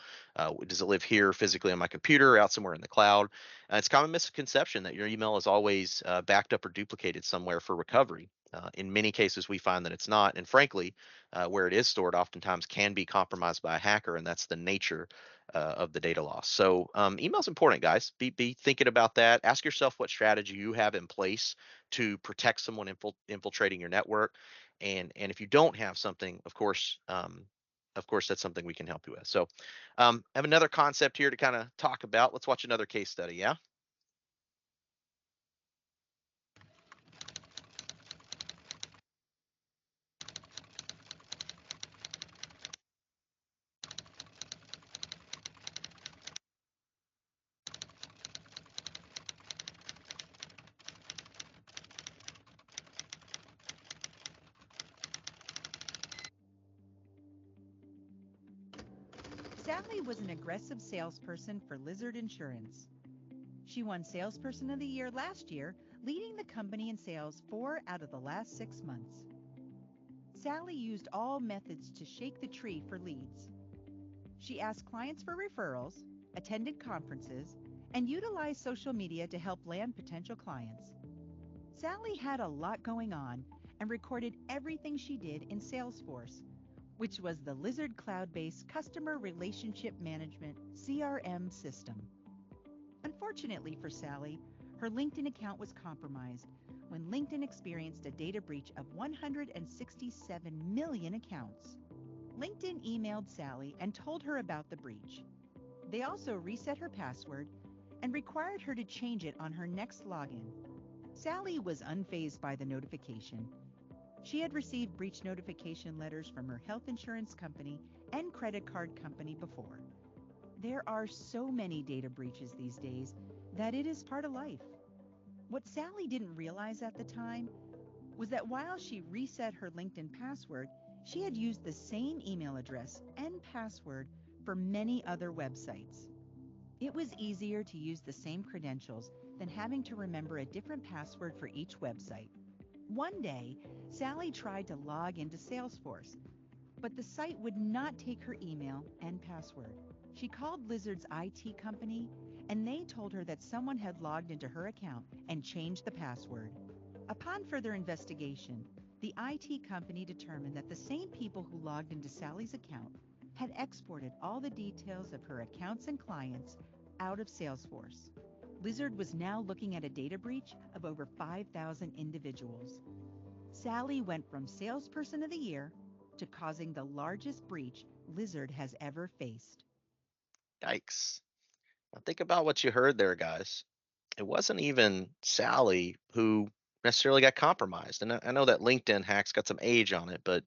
Does it live here physically on my computer or out somewhere in the cloud? It's a common misconception that your email is always backed up or duplicated somewhere for recovery. In many cases, we find that it's not. And frankly, where it is stored oftentimes can be compromised by a hacker, and that's the nature of the data loss. So email is important, guys. Be thinking about that. Ask yourself what strategy you have in place to protect someone infiltrating your network. And if you don't have something, of course, that's something we can help you with. So, I have another concept here to kind of talk about. Let's watch another case study. Yeah. Sally was an aggressive salesperson for Lizard Insurance. She won Salesperson of the Year last year, leading the company in sales 4 out of the last 6 months. Sally used all methods to shake the tree for leads. She asked clients for referrals, attended conferences, and utilized social media to help land potential clients. Sally had a lot going on and recorded everything she did in Salesforce, which was the Lizard cloud based customer relationship management CRM system. Unfortunately for Sally, her LinkedIn account was compromised when LinkedIn experienced a data breach of 167 million accounts. LinkedIn emailed Sally and told her about the breach. They also reset her password and required her to change it on her next login. Sally was unfazed by the notification. She had received breach notification letters from her health insurance company and credit card company before. There are so many data breaches these days that it is part of life. What Sally didn't realize at the time was that while she reset her LinkedIn password, She had used the same email address and password for many other websites. It was easier to use the same credentials than having to remember a different password for each website. One day, Sally tried to log into Salesforce, but the site would not take her email and password. She called Lizard's IT company, and they told her that someone had logged into her account and changed the password. Upon further investigation, the IT company determined that the same people who logged into Sally's account had exported all the details of her accounts and clients out of Salesforce. Lizard was now looking at a data breach of over 5,000 individuals. Sally went from Salesperson of the Year to causing the largest breach Lizard has ever faced. Yikes. Now think about what you heard there, guys. It wasn't even Sally who necessarily got compromised. And I know that LinkedIn hack's got some age on it, but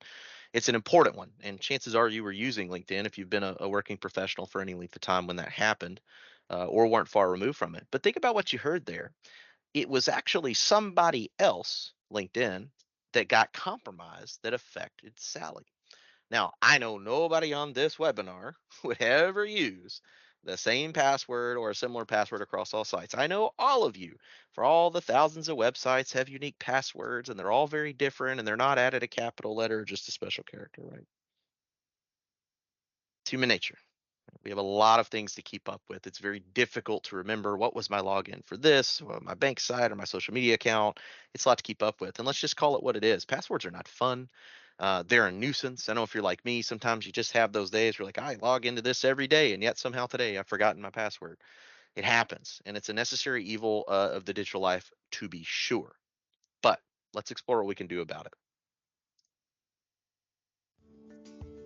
it's an important one. And chances are you were using LinkedIn if you've been a working professional for any length of time when that happened, or weren't far removed from it. But think about what you heard there. It was actually somebody else, LinkedIn, that got compromised that affected Sally. Now, I know nobody on this webinar would ever use the same password or a similar password across all sites. I know all of you, for all the thousands of websites, have unique passwords and they're all very different and they're not added a capital letter or just a special character, right? It's human nature. We have a lot of things to keep up with. It's very difficult to remember what was my login for this, or my bank site, or my social media account. It's a lot to keep up with. And let's just call it what it is. Passwords are not fun. They're a nuisance. I know if you're like me, sometimes you just have those days where like, I log into this every day, and yet somehow today I've forgotten my password. It happens, and it's a necessary evil of the digital life to be sure. But let's explore what we can do about it.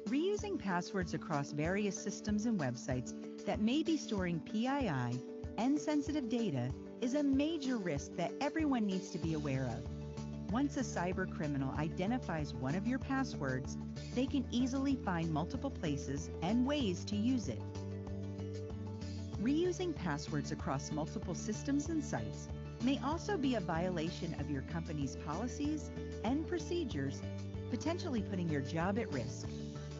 Reusing passwords across various systems and websites that may be storing PII and sensitive data is a major risk that everyone needs to be aware of. Once a cyber criminal identifies one of your passwords, they can easily find multiple places and ways to use it. Reusing passwords across multiple systems and sites may also be a violation of your company's policies and procedures, potentially putting your job at risk.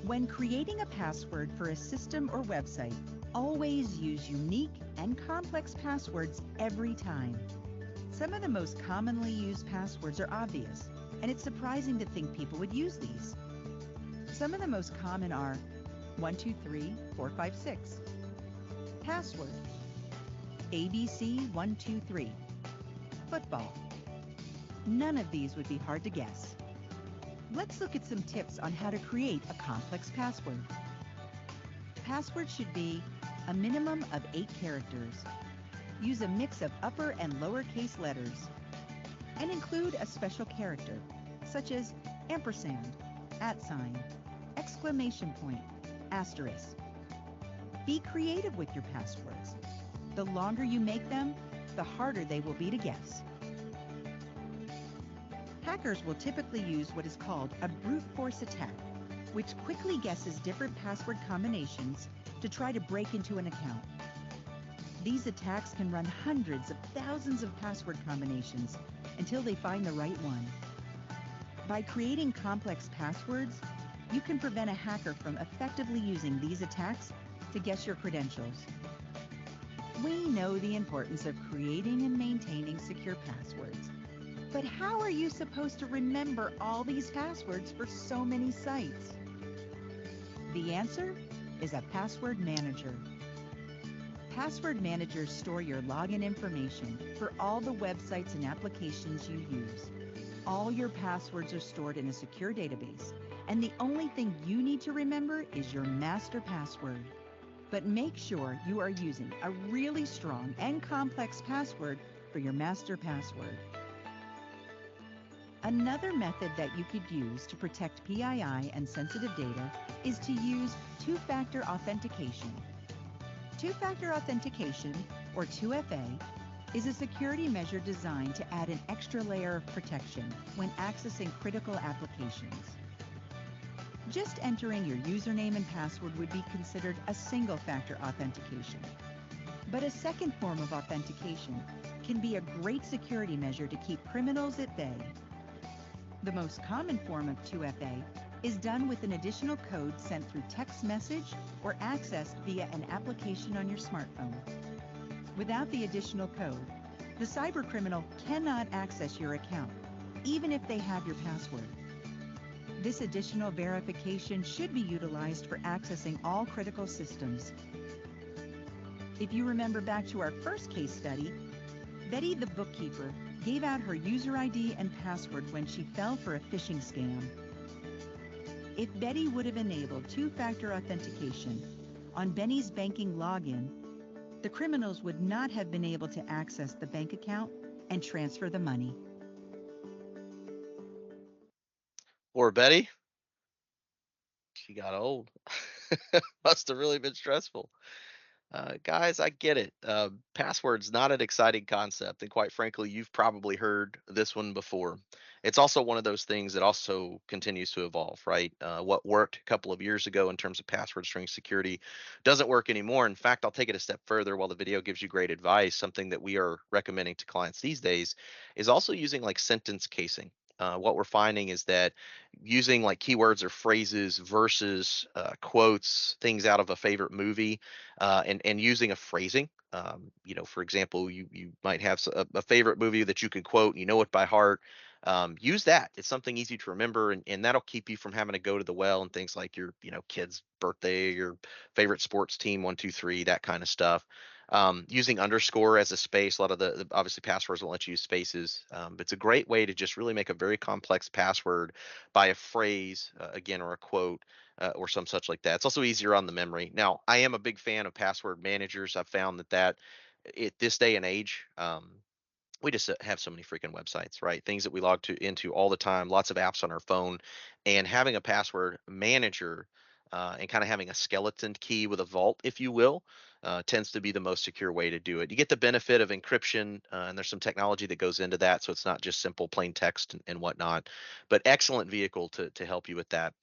When creating a password for a system or website, always use unique and complex passwords every time. Some of the most commonly used passwords are obvious, and it's surprising to think people would use these. Some of the most common are 123456, password, ABC123, football. None of these would be hard to guess. Let's look at some tips on how to create a complex password. Password should be a minimum of 8 characters. Use a mix of upper and lowercase letters, and include a special character, such as ampersand, @, exclamation point, asterisk. Be creative with your passwords. The longer you make them, the harder they will be to guess. Hackers will typically use what is called a brute force attack, which quickly guesses different password combinations to try to break into an account. These attacks can run hundreds of thousands of password combinations until they find the right one. By creating complex passwords, you can prevent a hacker from effectively using these attacks to guess your credentials. We know the importance of creating and maintaining secure passwords. But how are you supposed to remember all these passwords for so many sites? The answer is a password manager. Password managers store your login information for all the websites and applications you use. All your passwords are stored in a secure database, and the only thing you need to remember is your master password. But make sure you are using a really strong and complex password for your master password. Another method that you could use to protect PII and sensitive data is to use two-factor authentication. Two-factor authentication, or 2FA, is a security measure designed to add an extra layer of protection when accessing critical applications. Just entering your username and password would be considered a single-factor authentication. But a second form of authentication can be a great security measure to keep criminals at bay. The most common form of 2FA is done with an additional code sent through text message or accessed via an application on your smartphone. Without the additional code, the cybercriminal cannot access your account, even if they have your password. This additional verification should be utilized for accessing all critical systems. If you remember back to our first case study, Betty the bookkeeper gave out her user ID and password when she fell for a phishing scam. If Betty would have enabled two-factor authentication on Benny's banking login, the criminals would not have been able to access the bank account and transfer the money. Poor Betty, she got old. Must have really been stressful. Guys, I get it. Password's not an exciting concept, and quite frankly, you've probably heard this one before. It's also one of those things that also continues to evolve, right? What worked a couple of years ago in terms of password string security doesn't work anymore. In fact, I'll take it a step further. While the video gives you great advice, something that we are recommending to clients these days is also using like sentence casing. What we're finding is that using like keywords or phrases versus quotes, things out of a favorite movie, and using a phrasing. For example, you might have a favorite movie that you can quote, you know it by heart. Use that. It's something easy to remember, and that'll keep you from having to go to the well and things like your kid's birthday, your favorite sports team, 1, 2, 3, that kind of stuff. Using underscore as a space. A lot of the obviously passwords won't let you use spaces, but it's a great way to just really make a very complex password by a phrase, again, or a quote, or some such like that. It's also easier on the memory. Now, I am a big fan of password managers. I've found that at this day and age, we just have so many freaking websites, right? Things that we log to into all the time, lots of apps on our phone, and having a password manager and kind of having a skeleton key with a vault, if you will, tends to be the most secure way to do it. You get the benefit of encryption, and there's some technology that goes into that, so it's not just simple plain text and whatnot. But excellent vehicle to help you with that.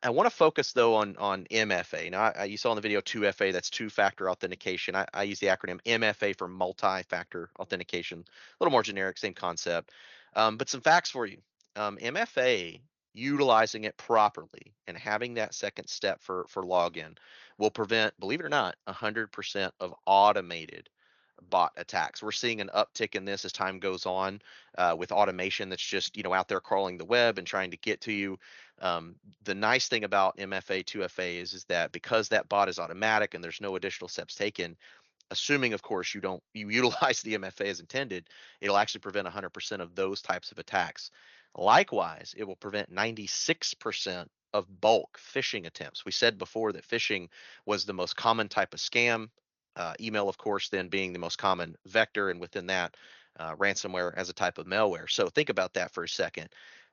I want to focus though on MFA. Now, you saw in the video 2FA, that's two-factor authentication. I use the acronym MFA for multi-factor authentication. A little more generic, same concept. But some facts for you. MFA, utilizing it properly and having that second step for login will prevent, believe it or not, 100% of automated bot attacks. We're seeing an uptick in this as time goes on, with automation that's just out there crawling the web and trying to get to you. The nice thing about MFA 2FA is that because that bot is automatic and there's no additional steps taken, assuming of course you utilize the MFA as intended, it'll actually prevent 100% of those types of attacks. Likewise, it will prevent 96% of bulk phishing attempts. We said before that phishing was the most common type of scam. Email, of course, then being the most common vector, and within that, ransomware as a type of malware. So think about that for a second.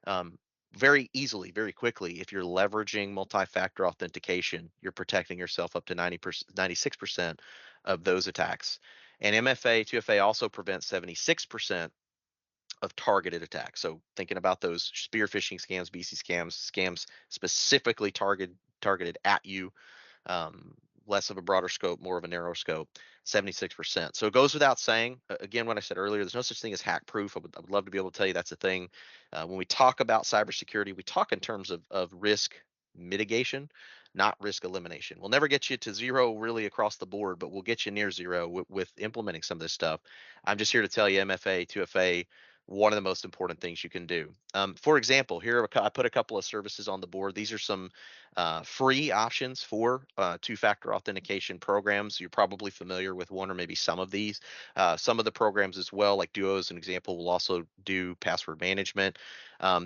Um, very easily, very quickly, if you're leveraging multi-factor authentication, you're protecting yourself up to 90%, 96% of those attacks. And MFA, 2FA also prevents 76% of targeted attacks. So thinking about those spear phishing scams, BC scams specifically targeted at you, um, less of a broader scope, more of a narrow scope, 76%. So it goes without saying, again, what I said earlier, there's no such thing as hack proof. I would love to be able to tell you that's a thing. When we talk about cybersecurity, we talk in terms of risk mitigation, not risk elimination. We'll never get you to zero really across the board, but we'll get you near zero with implementing some of this stuff. I'm just here to tell you MFA, 2FA, one of the most important things you can do. For example, here I put a couple of services on the board. These are some free options for two-factor authentication programs. You're probably familiar with one or maybe some of these. Some of the programs as well, like Duo as an example, will also do password management.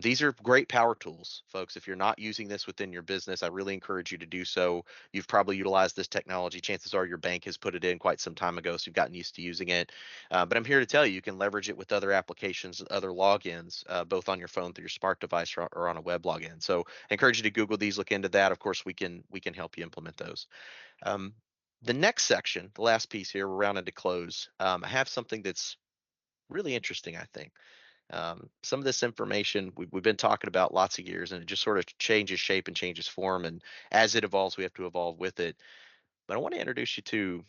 These are great power tools, folks. If you're not using this within your business, I really encourage you to do so. You've probably utilized this technology. Chances are your bank has put it in quite some time ago, so you've gotten used to using it. But I'm here to tell you, you can leverage it with other applications, other logins, both on your phone through your smart device or on a web login. So I encourage you to Google these, look into that. Of course, we can help you implement those. Um, the next section, the last piece here, we're rounding to close. I have something that's really interesting, I think. Some of this information we've been talking about lots of years, and it just sort of changes shape and changes form. And as it evolves, we have to evolve with it. But I want to introduce you to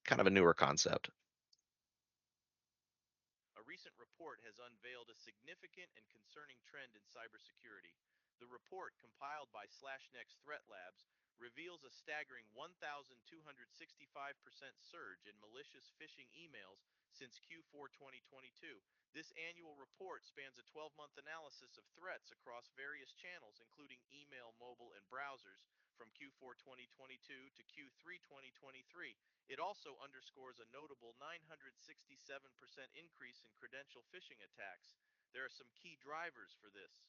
kind of a newer concept. A recent report has unveiled a significant and concerning trend in cybersecurity. The report, compiled by Next Threat Labs, reveals a staggering 1,265% surge in malicious phishing emails since Q4 2022. This annual report spans a 12-month analysis of threats across various channels, including email, mobile, and browsers, from Q4 2022 to Q3 2023. It also underscores a notable 967% increase in credential phishing attacks. There are some key drivers for this.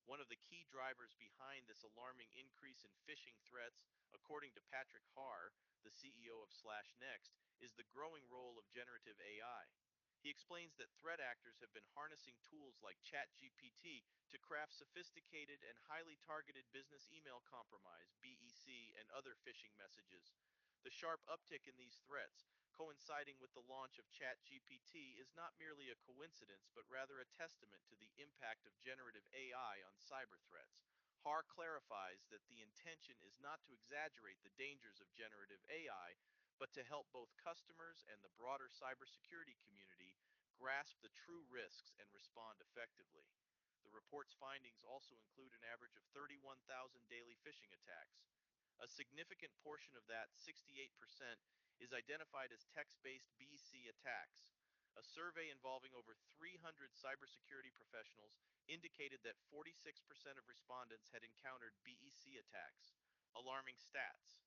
One of the key drivers behind this alarming increase in phishing threats, according to Patrick Haar, the CEO of Next, is the growing role of generative AI. He explains that threat actors have been harnessing tools like ChatGPT to craft sophisticated and highly targeted business email compromise, BEC, and other phishing messages. The sharp uptick in these threats, coinciding with the launch of ChatGPT, is not merely a coincidence, but rather a testament to the impact of generative AI on cyber threats. Har clarifies that the intention is not to exaggerate the dangers of generative AI, but to help both customers and the broader cybersecurity community grasp the true risks and respond effectively. The report's findings also include an average of 31,000 daily phishing attacks. A significant portion of that, 68%, is identified as text-based BC attacks. A survey involving over 300 cybersecurity professionals indicated that 46% of respondents had encountered BEC attacks. Alarming stats.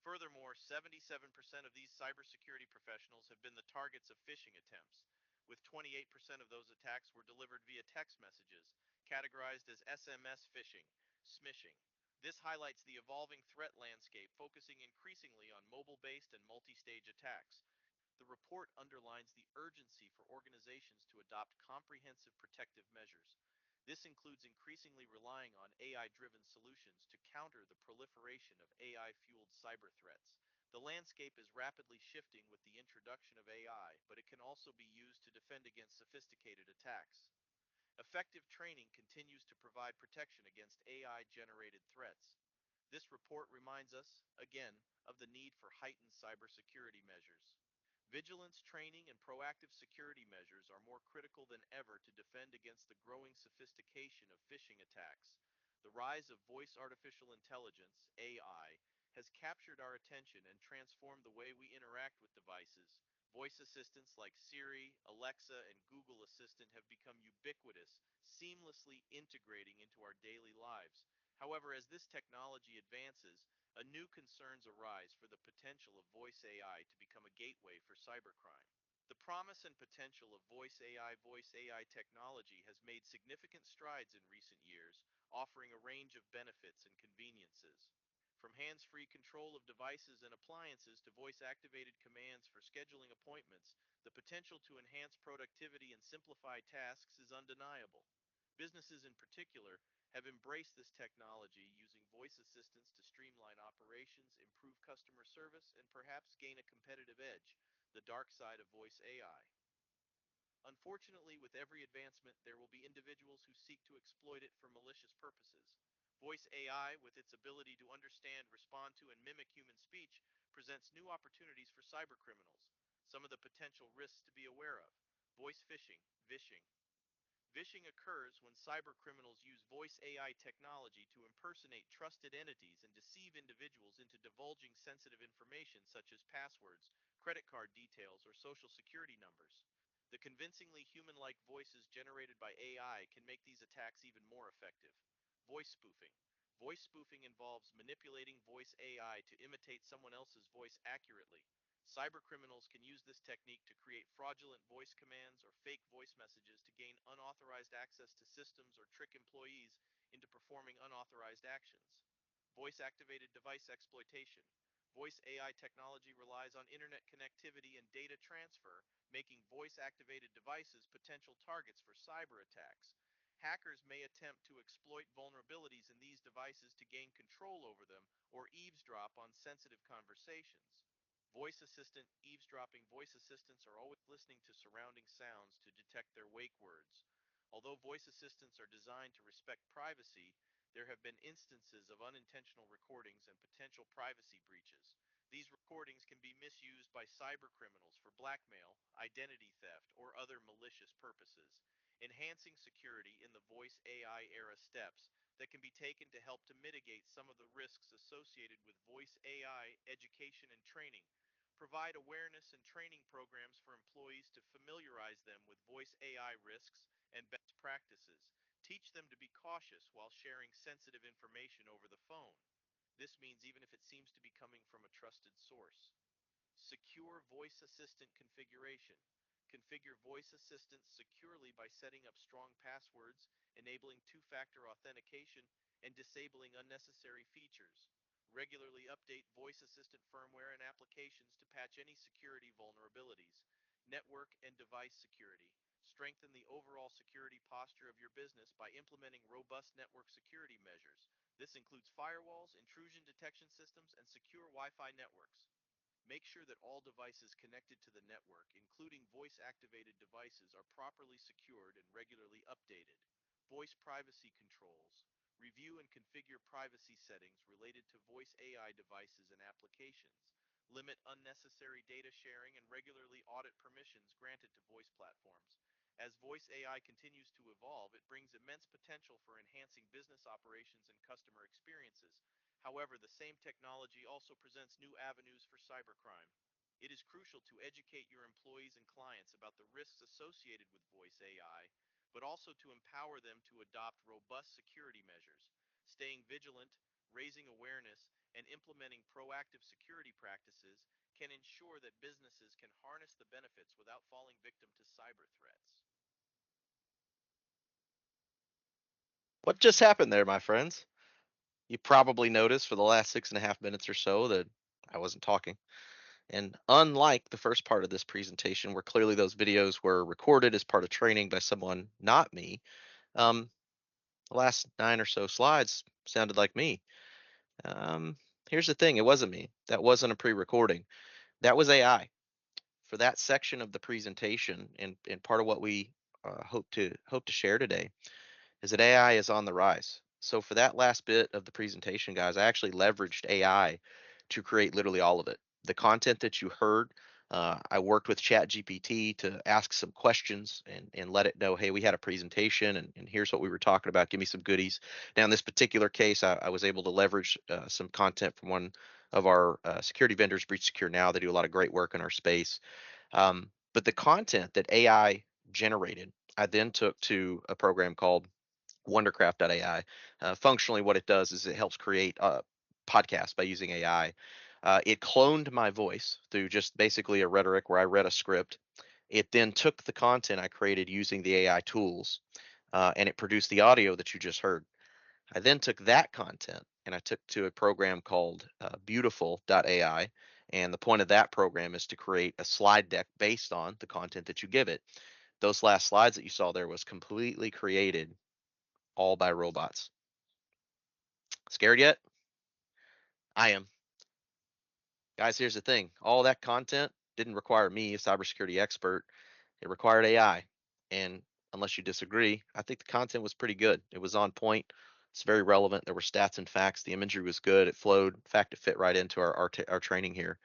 Furthermore, 77% of these cybersecurity professionals have been the targets of phishing attempts, with 28% of those attacks were delivered via text messages, categorized as SMS phishing, smishing. This highlights the evolving threat landscape, focusing increasingly on mobile-based and multi-stage attacks. The report underlines the urgency for organizations to adopt comprehensive protective measures. This includes increasingly relying on AI-driven solutions to counter the proliferation of AI-fueled cyber threats. The landscape is rapidly shifting with the introduction of AI, but it can also be used to defend against sophisticated attacks. Effective training continues to provide protection against AI-generated threats. This report reminds us, again, of the need for heightened cybersecurity measures. Vigilance training and proactive security measures are more critical than ever to defend against the growing sophistication of phishing attacks. The rise of voice artificial intelligence, AI, has captured our attention and transformed the way we interact with devices. Voice assistants like Siri, Alexa, and Google Assistant have become ubiquitous, seamlessly integrating into our daily lives. However, as this technology advances, new concerns arise for the potential of voice AI to become a gateway for cybercrime. The promise and potential of voice AI technology has made significant strides in recent years, offering a range of benefits and conveniences. From hands-free control of devices and appliances to voice-activated commands for scheduling appointments, the potential to enhance productivity and simplify tasks is undeniable. Businesses in particular have embraced this technology, using voice assistants to streamline operations, improve customer service, and perhaps gain a competitive edge. The dark side of voice AI. Unfortunately, with every advancement, there will be individuals who seek to exploit it for malicious purposes. Voice AI, with its ability to understand, respond to, and mimic human speech, presents new opportunities for cybercriminals. Some of the potential risks to be aware of: voice phishing, vishing. Vishing occurs when cybercriminals use voice AI technology to impersonate trusted entities and deceive individuals into divulging sensitive information such as passwords, credit card details, or social security numbers. The convincingly human-like voices generated by AI can make these attacks even more effective. Voice spoofing. Voice spoofing involves manipulating voice AI to imitate someone else's voice accurately. Cybercriminals can use this technique to create fraudulent voice commands or fake voice messages to gain unauthorized access to systems or trick employees into performing unauthorized actions. Voice-activated device exploitation. Voice AI technology relies on internet connectivity and data transfer, making voice-activated devices potential targets for cyber attacks. Hackers may attempt to exploit vulnerabilities in these devices to gain control over them or eavesdrop on sensitive conversations. Voice assistant eavesdropping. Voice assistants are always listening to surrounding sounds to detect their wake words. Although voice assistants are designed to respect privacy, there have been instances of unintentional recordings and potential privacy breaches. These recordings can be misused by cybercriminals for blackmail, identity theft, or other malicious purposes. Enhancing security in the voice AI era steps. that can be taken to help to mitigate some of the risks associated with voice AI education and training. Provide awareness and training programs for employees to familiarize them with voice AI risks and best practices. Teach them to be cautious while sharing sensitive information over the phone. This means even if it seems to be coming from a trusted source. Secure voice assistant configuration. Configure voice assistants securely by setting up strong passwords, enabling two-factor authentication, and disabling unnecessary features. Regularly update voice assistant firmware and applications to patch any security vulnerabilities. Network and device security. Strengthen the overall security posture of your business by implementing robust network security measures. This includes firewalls, intrusion detection systems, and secure Wi-Fi networks. Make sure that all devices connected to the network, including voice-activated devices, are properly secured and regularly updated. Voice privacy controls. Review and configure privacy settings related to voice AI devices and applications. Limit unnecessary data sharing and regularly audit permissions granted to voice platforms. As voice AI continues to evolve, it brings immense potential for enhancing business operations and customer experiences. However, the same technology also presents new avenues for cybercrime. It is crucial to educate your employees and clients about the risks associated with voice AI, but also to empower them to adopt robust security measures. Staying vigilant, raising awareness, and implementing proactive security practices can ensure that businesses can harness the benefits without falling victim to cyber threats. What just happened there, my friends? You probably noticed for the last 6.5 minutes or so that I wasn't talking. And unlike the first part of this presentation, where clearly those videos were recorded as part of training by someone not me, um, the last 9 or so slides sounded like me. Um, Here's the thing, it wasn't me. That wasn't a pre recording. That was AI. For that section of the presentation, and part of what we hope to share today is that AI is on the rise. So for that last bit of the presentation, guys, I actually leveraged AI to create literally all of it. The content that you heard, I worked with ChatGPT to ask some questions and let it know, hey, we had a presentation and here's what we were talking about. Give me some goodies. Now, in this particular case, I was able to leverage some content from one of our security vendors, Breach Secure Now. They do a lot of great work in our space. But the content that AI generated, I then took to a program called Wondercraft.ai. Functionally, what it does is it helps create podcasts by using AI. It cloned my voice through just basically a rhetoric where I read a script. It then took the content I created using the AI tools, and it produced the audio that you just heard. I then took that content and I took to a program called Beautiful.ai. And the point of that program is to create a slide deck based on the content that you give it. Those last slides that you saw there was completely created all by robots. Scared yet? I am. Guys, here's the thing. All that content didn't require me, a cybersecurity expert. It required AI. And unless you disagree, I think the content was pretty good. It was on point. It's very relevant. There were stats and facts. The imagery was good. It flowed. In fact, it fit right into our training here.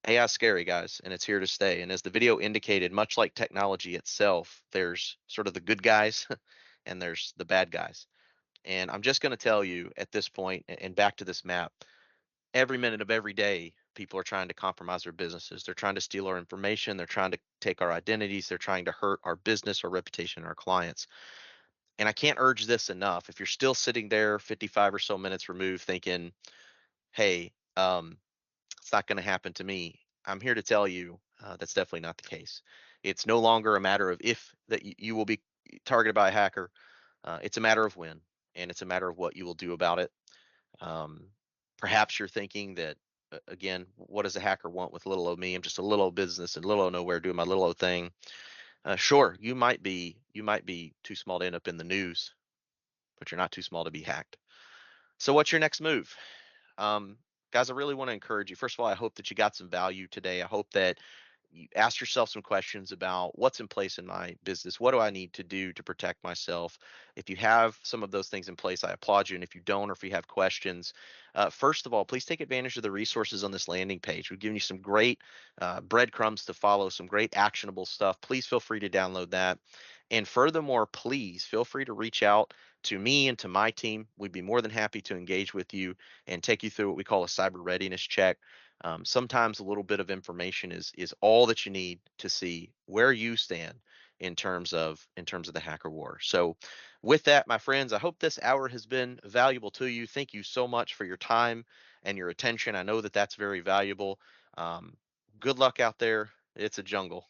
AI is scary, guys, and it's here to stay. And as the video indicated, much like technology itself, there's sort of the good guys and there's the bad guys. And I'm just going to tell you at this point, and back to this map, every minute of every day, people are trying to compromise their businesses. They're trying to steal our information. They're trying to take our identities. They're trying to hurt our business, our reputation, our clients. And I can't urge this enough. If you're still sitting there 55 or so minutes removed thinking, hey, it's not going to happen to me, I'm here to tell you that's definitely not the case. It's no longer a matter of if that you will be targeted by a hacker. It's a matter of when, and it's a matter of what you will do about it. Um, Perhaps you're thinking that again, what does a hacker want with little old me? I'm just a little old business and little old nowhere doing my little old thing. Sure, you might be too small to end up in the news, but you're not too small to be hacked. So what's your next move? Um, Guys, I really want to encourage you. First of all, I hope that you got some value today. I hope that you ask yourself some questions about what's in place in my business. What do I need to do to protect myself? If you have some of those things in place, I applaud you. And if you don't, or if you have questions, first of all, please take advantage of the resources on this landing page. We've given you some great breadcrumbs to follow, some great actionable stuff. Please feel free to download that. And furthermore, please feel free to reach out to me and to my team. We'd be more than happy to engage with you and take you through what we call a cyber readiness check. Sometimes a little bit of information is all that you need to see where you stand in terms of the hacker war. So, with that, my friends, I hope this hour has been valuable to you. Thank you so much for your time and your attention. I know that that's very valuable. Um, Good luck out there. It's a jungle.